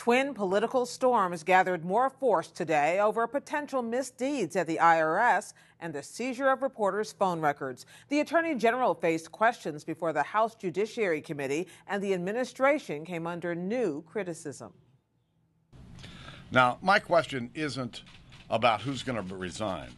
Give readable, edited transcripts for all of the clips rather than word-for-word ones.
Twin political storms gathered more force today over potential misdeeds at the IRS and the seizure of reporters' phone records. The Attorney General faced questions before the House Judiciary Committee, and the administration came under new criticism. Now, my question isn't about who's going to resign.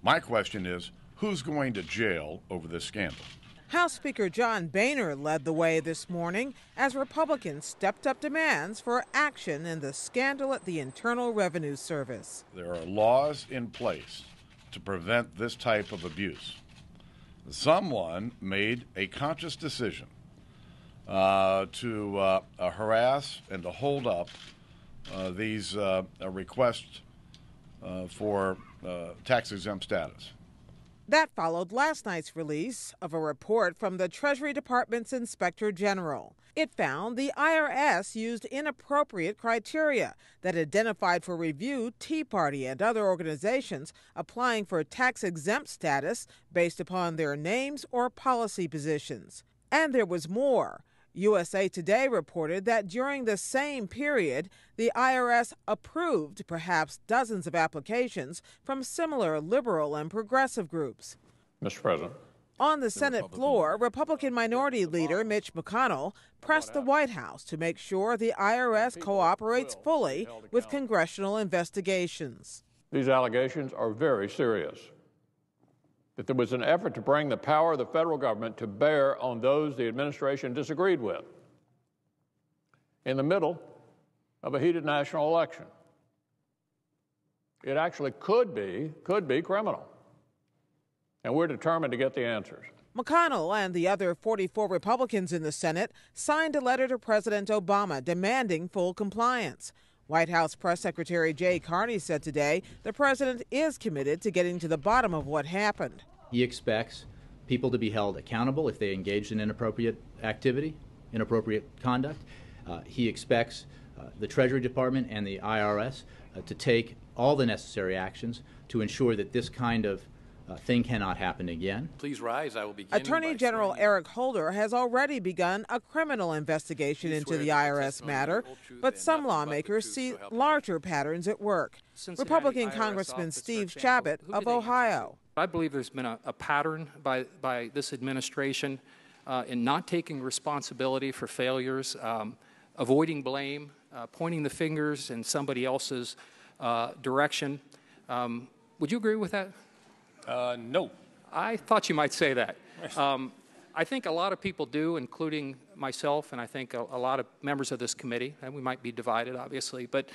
My question is, who's going to jail over this scandal? House Speaker John Boehner led the way this morning as Republicans stepped up demands for action in the scandal at the Internal Revenue Service. There are laws in place to prevent this type of abuse. Someone made a conscious decision to harass and to hold up these requests for tax-exempt status. That followed last night's release of a report from the Treasury Department's Inspector General. It found the IRS used inappropriate criteria that identified for review Tea Party and other organizations applying for tax-exempt status based upon their names or policy positions. And there was more. USA Today reported that during the same period, the IRS approved perhaps dozens of applications from similar liberal and progressive groups. Mr. President. On the Senate floor, Republican Minority Leader Mitch McConnell pressed the White House to make sure the IRS cooperates fully with congressional investigations. These allegations are very serious. That there was an effort to bring the power of the federal government to bear on those the administration disagreed with in the middle of a heated national election. It actually could be criminal. And we're determined to get the answers. McConnell and the other 44 Republicans in the Senate signed a letter to President Obama demanding full compliance. White House Press Secretary Jay Carney said today the president is committed to getting to the bottom of what happened. He expects people to be held accountable if they engaged in inappropriate activity, inappropriate conduct. He expects the Treasury Department and the IRS to take all the necessary actions to ensure that this kind of thing cannot happen again. Please rise. I will begin. Attorney General Eric Holder has already begun a criminal investigation into the IRS matter, but some lawmakers see larger patterns at work. Republican Congressman Steve Chabot of Ohio. I believe there's been a pattern by this administration in not taking responsibility for failures, avoiding blame, pointing the fingers in somebody else's direction. Would you agree with that? No. I thought you might say that. I think a lot of people do, including myself, and I think a lot of members of this committee, and we might be divided, obviously, but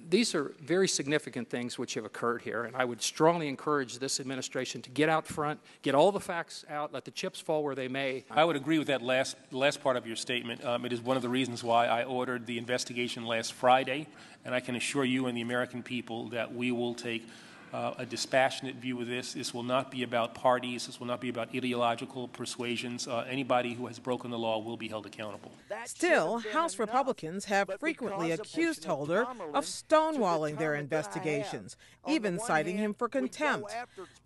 these are very significant things which have occurred here, and I would strongly encourage this administration to get out front, get all the facts out, let the chips fall where they may. I would agree with that last part of your statement. It is one of the reasons why I ordered the investigation last Friday, and I can assure you and the American people that we will take a dispassionate view of this. This will not be about parties. This will not be about ideological persuasions. Anybody who has broken the law will be held accountable. Still, House Republicans have frequently accused Holder of stonewalling their investigations, even citing him for contempt.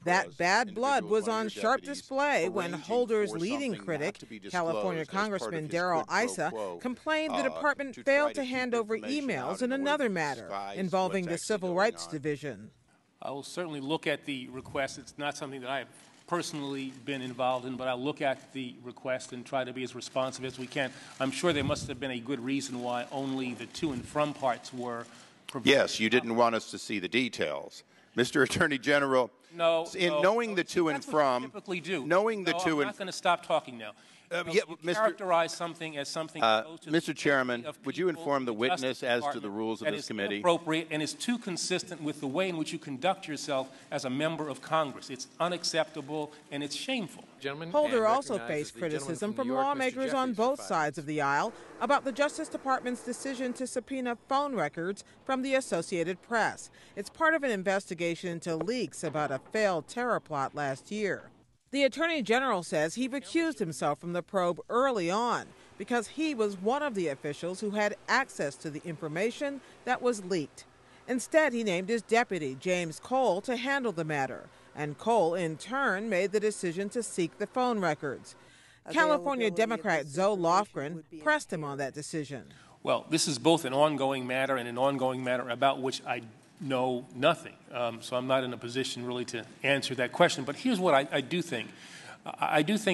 That bad blood was on sharp display when Holder's leading critic, California Congressman Darrell Issa, complained the department failed to hand over emails in another matter involving the Civil Rights Division. I will certainly look at the request. It's not something that I have personally been involved in, but I'll look at the request and try to be as responsive as we can. I'm sure there must have been a good reason why only the to and from parts were provided. Yes, you didn't want us to see the details. Mr. Attorney General, knowing the to and from, typically do. Knowing the to and... I'm not going to stop talking now. Characterize something as something Mr. Chairman, would you inform the witness as to the rules of this committee? Inappropriate and is too consistent with the way in which you conduct yourself as a member of Congress. It's unacceptable and it's shameful. Holder also faced criticism from lawmakers on both sides of the aisle about the Justice Department's decision to subpoena phone records from the Associated Press. It's part of an investigation into leaks about a failed terror plot last year. The Attorney General says he recused himself from the probe early on because he was one of the officials who had access to the information that was leaked. Instead, he named his deputy, James Cole, to handle the matter, and Cole, in turn, made the decision to seek the phone records. California Democrat Zoe Lofgren pressed him on that decision. Well, this is both an ongoing matter and an ongoing matter about which I know nothing. So I'm not in a position really to answer that question. But here's what I do think. I do think